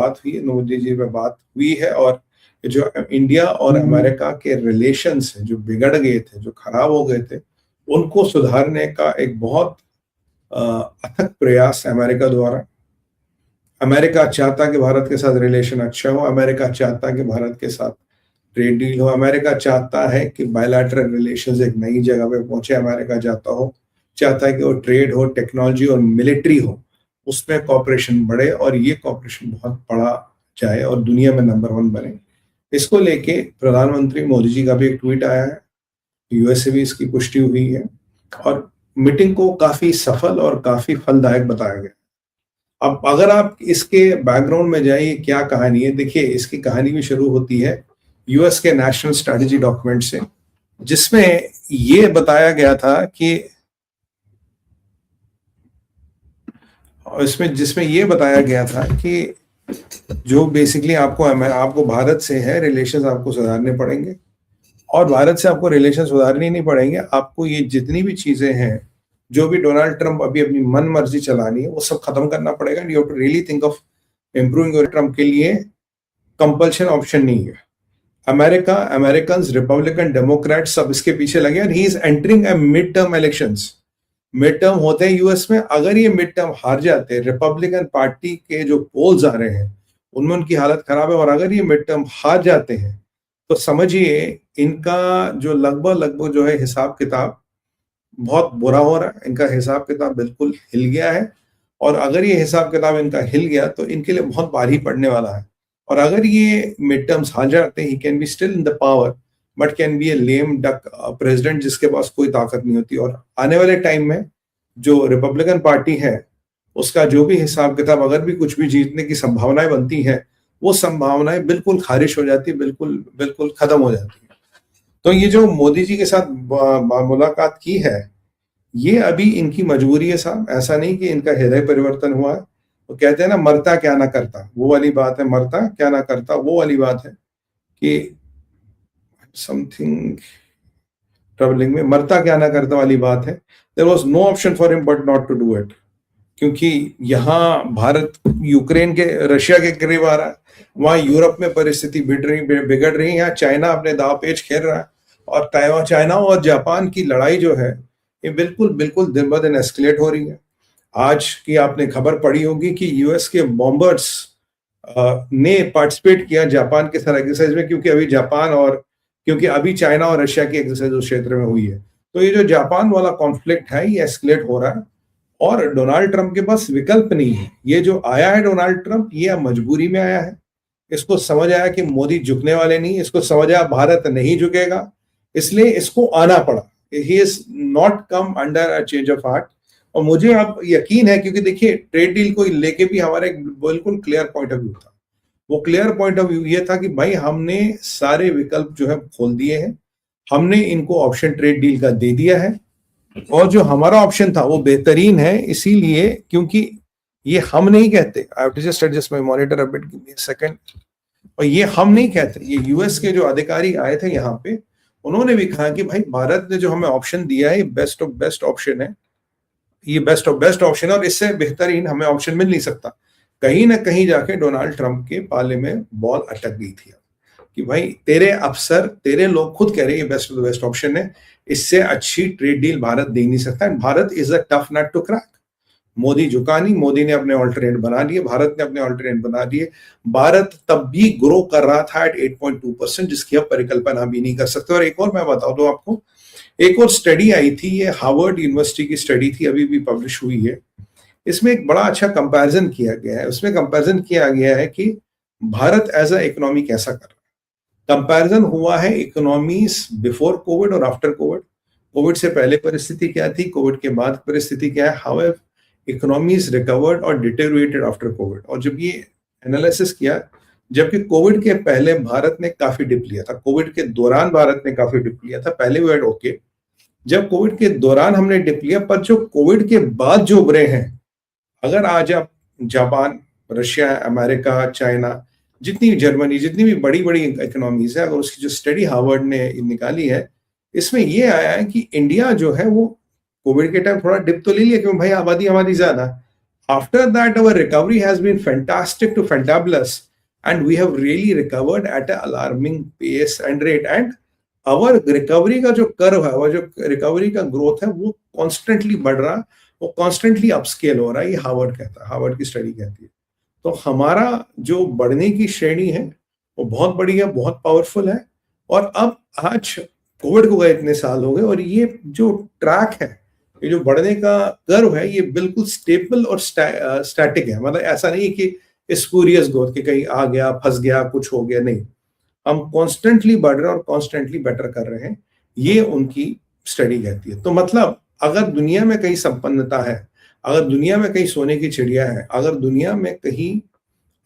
बात हुई है, मोदी जी पे बात हुई है, और जो इंडिया और अमेरिका के रिलेशंस हैं जो बिगड़ गए थे, जो खराब हो गए थे, उनको सुधारने का एक बहुत अथक प्रयास अमेरिका द्वारा। अमेरिका चाहता कि भारत के साथ रिलेशन अच्छा हो, अमेरिका चाहता कि भारत के साथ ट्रेड डील हो, अमेरिका चाहता है कि बायलैटरल रिलेशंस एक नई जगह पे पहुंचे, अमेरिका चाहता है कि वो ट्रेड हो, टेक्नोलॉजी और मिलिट्री हो, उसमें कॉपरेशन बढ़े और ये कॉपरेशन बहुत बड़ा जाए और दुनिया में नंबर 1 बने। इसको लेके प्रधानमंत्री मोदी जी का भी एक ट्वीट आया है, यूएस से भी इसकी पुष्टि हुई है और मीटिंग को काफी सफल और काफी फलदायक बताया गया। अब अगर आप इसके बैकग्राउंड में जाइए, क्या कहानी है, देखिए इसकी कहानी भी शुरू होती है यूएस के नेशनल स्ट्रैटेजी डॉक्यूमेंट से, जिसमें ये बताया गया था कि जिसमें ये बताया गया था कि जो बेसिकली आपको भारत से है रिलेशंस आपको सुधारने पड़ेंगे, और भारत से आपको रिलेशन सुधारने नहीं पड़ेंगे, आपको ये जितनी भी चीजें हैं जो भी डोनाल्ड ट्रंप अभी अपनी मन मर्जी चलानी है वो सब खत्म करना पड़ेगा। You have to really think of improving your Trump के लिए कंपल्शन ऑप्शन नहीं है। अमेरिकन रिपब्लिकन डेमोक्रेट सब इसके पीछे लगे और he is entering A mid term elections. Mid term होते हैं यूएस में, अगर ये मिड टर्म हार जाते हैं, रिपब्लिकन पार्टी के जो पोल्स आ रहे हैं उनमें उनकी हालत खराब है, और अगर ये मिड टर्म हार जाते हैं तो समझिए इनका जो लगभग जो है हिसाब किताब बहुत बुरा हो रहा है, इनका हिसाब किताब बिल्कुल हिल गया है, और अगर ये हिसाब किताब इनका हिल गया तो इनके लिए बहुत भारी पड़ने वाला है। और अगर ये मिड टर्म्स हार जाते हैं, he can be still in the power but can be A lame duck president जिसके पास कोई ताकत नहीं होती। और आने वाले टाइम में जो रिपब्लिकन पार्टी है उसका जो भी हिसाब किताब, अगर भी कुछ भी जीतने की संभावनाएं बनती हैं, वो संभावनाएं बिल्कुल खारिज हो जाती है, बिल्कुल खत्म हो जाती है। तो ये जो मोदी जी के साथ मुलाकात की है, ये अभी इनकी मजबूरी है साहब, ऐसा नहीं कि इनका हृदय परिवर्तन हुआ है। वो कहते हैं ना, मरता क्या ना करता, वो वाली बात है, मरता क्या ना करता वो वाली बात है कि समथिंग ट्रबलिंग में मरता क्या ना करता वाली बात है। There was no option for him but not to do it, क्योंकि यहाँ भारत यूक्रेन के रशिया के करीब आ रहा है, वहां यूरोप में परिस्थिति बिगड़ रही है, यहाँ चाइना अपने दाव पेच खेल रहा है, और चाइना और जापान की लड़ाई जो है ये बिल्कुल दिन ब दिन एस्केलेट हो रही है। आज की आपने खबर पढ़ी होगी कि यूएस के बॉम्बर्स ने पार्टिसिपेट किया जापान के साथ एक्सरसाइज में, क्योंकि अभी चाइना और रशिया की एक्सरसाइज उस क्षेत्र में हुई है। तो ये जो जापान वाला कॉन्फ्लिक्ट है ये एस्केलेट हो रहा है, और डोनाल्ड ट्रंप के पास विकल्प नहीं है। ये जो आया है डोनाल्ड ट्रंप, ये मजबूरी में आया है। इसको समझ आया कि मोदी झुकने वाले नहीं, इसको समझ आया भारत नहीं झुकेगा, इसलिए इसको आना पड़ा। He is not come under a change of heart. और मुझे अब यकीन है, क्योंकि देखिए ट्रेड डील को लेके भी हमारा एक बिल्कुल क्लियर पॉइंट ऑफ व्यू था। वो क्लियर पॉइंट ऑफ व्यू ये था कि भाई हमने सारे विकल्प जो है खोल दिए हैं, हमने इनको ऑप्शन ट्रेड डील का दे दिया है, और जो हमारा ऑप्शन था वो बेहतरीन है। इसीलिए, क्योंकि ये हम नहीं कहते, I have to just adjust my monitor a bit, give me a second. और ये हम नहीं कहते, ये यूएस के जो अधिकारी आए थे यहाँ पे, उन्होंने भी कहा कि भाई भारत ने जो हमें ऑप्शन दिया है ये बेस्ट ऑफ बेस्ट ऑप्शन है, ये बेस्ट ऑफ बेस्ट ऑप्शन है, और इससे बेहतरीन हमें ऑप्शन मिल नहीं सकता। कहीं ना कहीं जाके डोनाल्ड ट्रंप के पाले में बॉल अटक गई थी कि भाई तेरे अफसर, तेरे लोग खुद कह रहे हैं ये best of the best option है, इससे अच्छी ट्रेड डील भारत दे नहीं सकता। Bharat is a tough nut to crack. Modi झुका नहीं, मोदी ने अपने ऑल्टरनेट बना दिए, भारत ने अपने ऑल्टरनेट बना दिए। भारत तब भी ग्रो कर रहा था एट 8.2%, जिसकी आप परिकल्पना भी नहीं कर सकते। और एक और मैं बता दूं आपको, एक और स्टडी आई थी, ये हार्वर्ड यूनिवर्सिटी की स्टडी थी, अभी भी पब्लिश हुई है। इसमें एक बड़ा अच्छा कंपैरिजन किया गया है। उसमें कंपैरिजन किया गया है कि भारत एज अ इकोनॉमी कैसा कर रहा है। कंपैरिजन हुआ है इकोनॉमीज बिफोर कोविड और आफ्टर कोविड। कोविड से पहले परिस्थिति क्या थी, कोविड के बाद परिस्थिति क्या है, हाउ हैव इकोनॉमीज रिकवर्ड और डिटेरियोरेटेड आफ्टर कोविड। और जब ये एनालिसिस किया, जबकि कोविड के पहले भारत ने काफी डिप लिया था, कोविड के दौरान भारत ने काफी डिप लिया था, पहले वी ओके, जब कोविड के दौरान हमने डिप लिया, पर जो कोविड के बाद जो उभरे हैं, अगर आज आप जापान, रशिया, अमेरिका, चाइना, जितनी जर्मनी, जितनी भी बड़ी बड़ी इकोनॉमीज है, अगर उसकी जो स्टडी हार्वर्ड ने निकाली है, इसमें ये आया है कि इंडिया जो है वो कोविड के टाइम थोड़ा डिप तो ले लिया, क्योंकि भाई आबादी हमारी ज्यादा, After that, our recovery has been fantastic to fantabulous, and we have really recovered at an alarming pace and rate. And our recovery का जो कर्व है, वो जो रिकवरी का ग्रोथ है, वो कॉन्स्टेंटली बढ़ रहा, वो कॉन्स्टेंटली अपस्केल हो रहा है। ये हार्वर्ड कहता है, हार्वर्ड की स्टडी कहती है। तो हमारा जो बढ़ने की श्रेणी है वो बहुत बड़ी है, बहुत पावरफुल है। और अब आज कोविड को गए इतने साल हो गए, और ये जो ट्रैक है, ये जो बढ़ने का कर्व है, ये बिल्कुल स्टेबल और स्टैटिक है। मतलब ऐसा नहीं है कि स्पूरियस ग्रोथ के कहीं आ गया, फंस गया, कुछ हो गया, नहीं। हम कॉन्स्टेंटली बढ़ रहे हैं और कॉन्स्टेंटली बेटर कर रहे हैं, ये उनकी स्टडी कहती है। तो मतलब अगर दुनिया में कहीं संपन्नता है, अगर दुनिया में कहीं सोने की चिड़िया है, अगर दुनिया में कहीं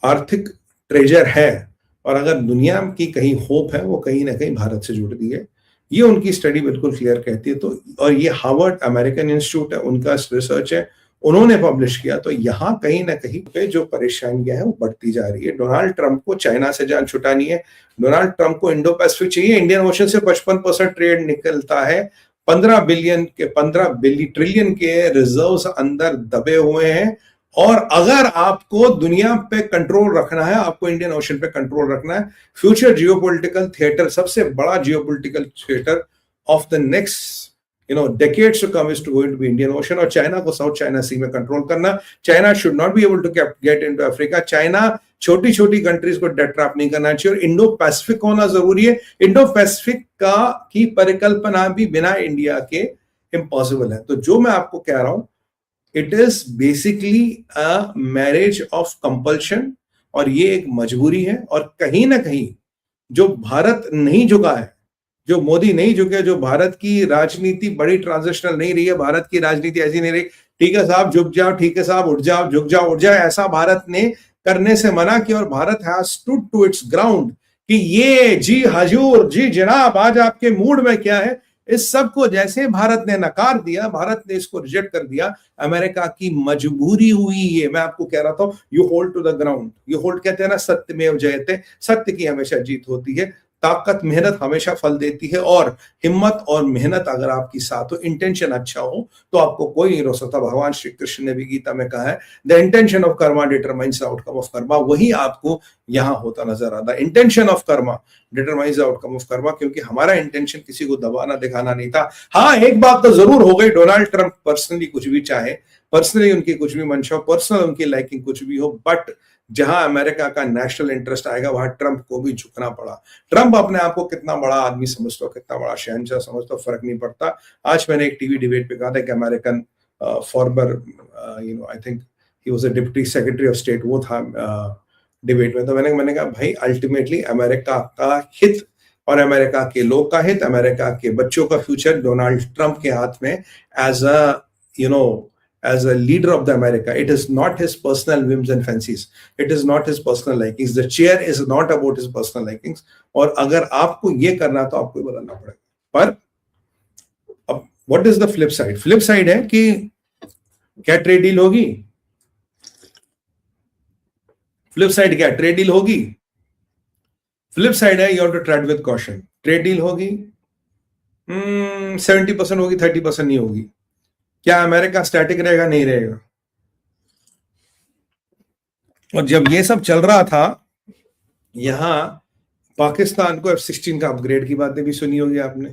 आर्थिक ट्रेजर है, और अगर दुनिया की कहीं होप है, वो कहीं ना कहीं भारत से जुड़ती है। ये उनकी स्टडी बिल्कुल क्लियर कहती है। तो और ये हार्वर्ड अमेरिकन इंस्टीट्यूट है, उनका रिसर्च है, उन्होंने पब्लिश किया। तो यहाँ कहीं ना कहीं पे जो परेशानियां हैं वो बढ़ती जा रही है। डोनाल्ड ट्रंप को चाइना से जान छुटानी है, डोनाल्ड ट्रंप को इंडो पैसिफिक चाहिए। इंडियन ओशन से 55% ट्रेड निकलता है, 15 ट्रिलियन के रिजर्व्स अंदर दबे हुए हैं। और अगर आपको दुनिया पे कंट्रोल रखना है, आपको इंडियन ओशन पे कंट्रोल रखना है, फ्यूचर जियोपॉलिटिकल थिएटर, सबसे बड़ा geopolitical theatre of the next decades to come is going to be Indian Ocean। और चाइना को साउथ चाइना सी में कंट्रोल करना। China should not be able to get into Africa. China छोटी छोटी countries को debt trap नहीं करना चाहिए, और इंडो पैसिफिक होना जरूरी है। इंडो पैसिफिक का की परिकल्पना भी बिना इंडिया के इम्पॉसिबल है। तो जो मैं आपको कह रहा हूं, it is basically a marriage of compulsion, और ये एक मजबूरी है। और कहीं ना कहीं जो भारत नहीं झुका है, जो मोदी नहीं झुके, जो भारत की राजनीति बड़ी ट्रांजिशनल नहीं रही है, भारत की राजनीति ऐसी नहीं रही, ठीक है साहब झुक जाओ, ठीक है साहब उठ जाओ, झुक जाओ उठ जाओ, ऐसा भारत ने करने से मना किया। और Bharat has stood to its ground कि ये जी हजूर, जी जनाब, आज आपके मूड में क्या है, इस सब को जैसे भारत ने नकार दिया, भारत ने इसको रिजेक्ट कर दिया, अमेरिका की मजबूरी हुई ये। मैं आपको कह रहा था, you hold to the ground, you hold, कहते हैं ना सत्यमेव जयते, सत्य की हमेशा जीत होती है। ताकत, मेहनत हमेशा फल देती है, और हिम्मत और मेहनत अगर आपकी साथ हो, इंटेंशन अच्छा हो, तो आपको कोई नहीं रोक सकता। भगवान श्री कृष्ण ने भी गीता में कहा है, the intention of Karma determines the outcome of Karma. वही आपको यहां होता नजर आता है। Intention of Karma determines the outcome of Karma, क्योंकि हमारा इंटेंशन किसी को दबाना दिखाना नहीं था। हाँ, एक बात तो जरूर हो गई, डोनाल्ड ट्रंप पर्सनली कुछ भी चाहे, पर्सनली उनकी कुछ भी मंशा हो, पर्सनल उनकी लाइकिंग कुछ भी हो, बट जहां अमेरिका का नेशनल इंटरेस्ट आएगा, वहां ट्रंप को भी झुकना पड़ा। ट्रंप अपने आप को कितना बड़ा आदमी समझता हो, कितना बड़ा शहंशाह समझता हो, फर्क नहीं पड़ता। आज मैंने एक टीवी डिबेट पे कहा था कि American farmer, I think he was a deputy secretary of state, वो था डिबेट में। तो मैंने कहा भाई, अल्टीमेटली अमेरिका का हित और अमेरिका के लोग का हित, अमेरिका के बच्चों का फ्यूचर डोनाल्ड ट्रंप के हाथ में, as a as a leader of the America. It is not his personal whims and fancies. It is not his personal likings. The chair is not about his personal likings. और अगर आपको ये करना, तो आपको बदलना पड़ेगा। पर अब what is the flip side? Flip side है कि क्या ट्रेड डील होगी? फ्लिप साइड क्या, ट्रेड डील होगी? फ्लिप साइड है, you have to tread with caution. Trade deal होगी, 70% होगी, 30% नहीं होगी। क्या अमेरिका स्टैटिक रहेगा? नहीं रहेगा। और जब ये सब चल रहा था, यहां पाकिस्तान को F-16 का अपग्रेड की बातें भी सुनी होगी आपने,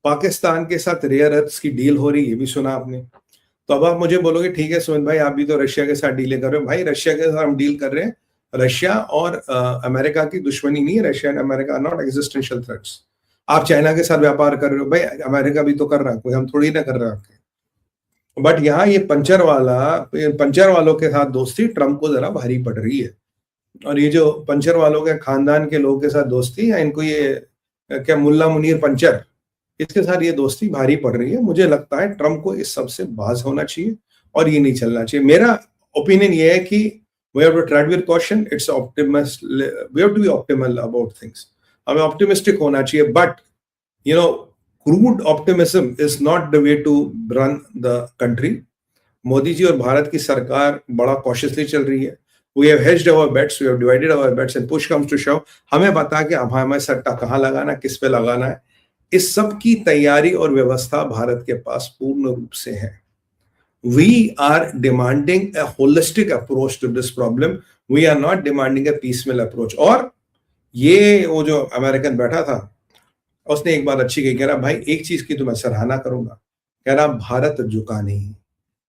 पाकिस्तान के साथ रेयर अर्थ्स की डील हो रही है, ये भी सुना आपने। तो अब आप मुझे बोलोगे, ठीक है सुमित भाई, आप भी तो रशिया के साथ डील कर रहे हो। भाई, रशिया के साथ हम डील कर रहे हैं। रशिया और अमेरिका की दुश्मनी नहीं है। Russia and America are not existential threats. आप चाइना के साथ व्यापार कर रहे हो, भाई अमेरिका भी तो कर रहा है, कोई हम थोड़ी ना कर रहे हैं। बट यहाँ ये पंचर वालों के साथ दोस्ती ट्रंप को जरा भारी पड़ रही है। और ये जो पंचर वालों के खानदान के लोगों के साथ दोस्ती है, इनको ये क्या मुल्ला मुनीर पंचर, इसके साथ ये दोस्ती भारी पड़ रही है। मुझे लगता है ट्रंप को इस सबसे बाज होना चाहिए और ये नहीं चलना चाहिए। मेरा ओपिनियन ये है कि we have to tread with caution. It's optimist. We have to be optimal about things. हमें ऑप्टिमिस्टिक होना चाहिए, but crude optimism is not the way to run the country. Modi ji और भारत की सरकार बड़ा cautiously चल रही है। We have hedged our bets, we have divided our bets, and push comes to shove, हमें पता है कि अब हमें सट्टा कहाँ लगाना है, किस पे लगाना है। इस सब की तैयारी और व्यवस्था भारत के पास पूर्ण रूप से है। We are demanding a holistic approach to this problem. We are not demanding a piecemeal approach. और ये वो जो अमेरिकन बैठा था, उसने एक बात अच्छी कही, कह रहा भाई एक चीज की तो मैं सराहना करूंगा, कह रहा भारत झुका नहीं,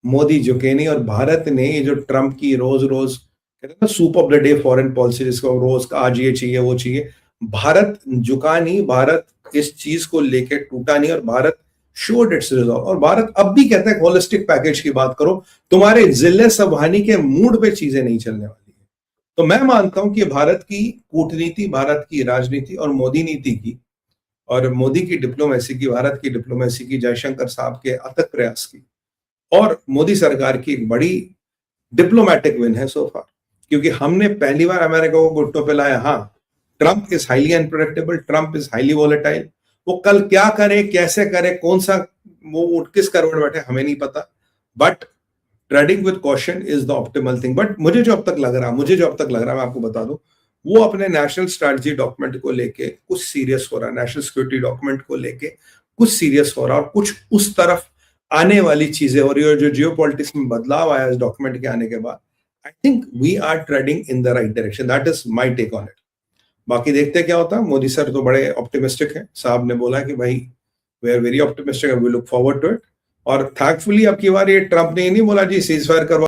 मोदी झुके नहीं। और भारत ने ये जो ट्रंप की रोज रोज कहते हैं ना soup of the day foreign policy, जिसको रोज का आज ये चाहिए वो चाहिए, भारत झुका नहीं, भारत इस चीज को लेके टूटा नहीं, और भारत शोड इट्स रिजॉल्व। और भारत अब भी कहता है होलिस्टिक पैकेज की बात करो, तुम्हारे जिले सभानी के मूड पे चीजें नहीं चलने वाली है। तो मैं मानता हूं कि भारत की कूटनीति, भारत की राजनीति और मोदी नीति की, और मोदी की डिप्लोमेसी की, भारत की डिप्लोमेसी की, जयशंकर साहब के अथक प्रयास की, और मोदी सरकार की एक बड़ी डिप्लोमेटिक विन है सो फार, क्योंकि हमने पहली बार अमेरिका को घुटनों पे लाया। हाँ, Trump is highly unpredictable, Trump is highly volatile, वो कल क्या करे, कैसे करे, कौन सा वो किस करवट बैठे हमें नहीं पता, but trading with caution is the optimal thing. But मुझे जो अब तक लग रहा मैं आपको बता दूं, वो अपने नेशनल स्ट्रैटेजी डॉक्यूमेंट को लेके कुछ सीरियस हो रहा है, नेशनल सिक्योरिटी डॉक्यूमेंट को लेके कुछ सीरियस हो रहा है, और कुछ उस तरफ आने वाली चीजें हो रही है। जो जियो पॉलिटिक्स में बदलाव आया इस डॉक्यूमेंट के आने के बाद, I think we are trading in the right direction. That is my take on it. बाकी देखते हैं क्या होता है। मोदी सर तो बड़े ऑप्टिमिस्टिक है, साहब ने बोला कि भाई we are very optimistic, we look forward to it. और थैंकफुली अब की बार ये ट्रंप ने नहीं बोला जी सीज फायर करवा